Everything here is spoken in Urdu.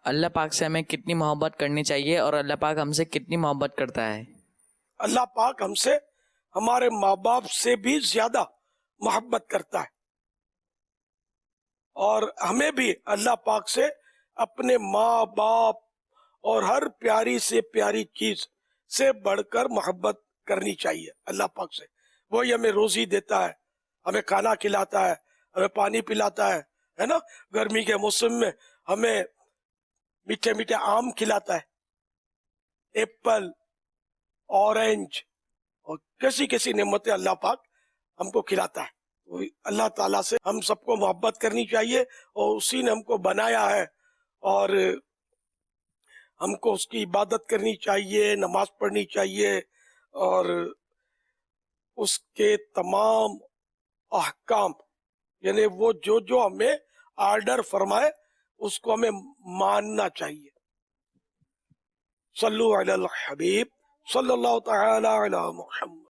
اللہ پاک سے ہمیں کتنی محبت کرنی چاہیے اور اللہ پاک ہم سے کتنی محبت کرتا ہے؟ اللہ پاک ہم سے ہمارے ماں باپ سے بھی زیادہ محبت کرتا ہے، اور ہمیں بھی اللہ پاک سے اپنے ماں باپ اور ہر پیاری سے پیاری چیز سے بڑھ کر محبت کرنی چاہیے اللہ پاک سے۔ وہی ہمیں روزی دیتا ہے، ہمیں کھانا کھلاتا ہے، ہمیں پانی پلاتا ہے نا، گرمی کے موسم میں ہمیں میٹھے میٹھے آم کھلاتا ہے، ایپل، اورنج، اور کیسی کیسی نعمتیں اللہ پاک ہم کو کھلاتا ہے۔ اللہ تعالیٰ سے ہم سب کو محبت کرنی چاہیے، اور اسی نے ہم کو بنایا ہے، اور ہم کو اس کی عبادت کرنی چاہیے، نماز پڑھنی چاہیے، اور اس کے تمام احکام، یعنی وہ جو ہمیں آرڈر فرمائے اس کو ہمیں ماننا چاہیے۔ صلو علی الحبیب صلی اللہ تعالی علی محمد۔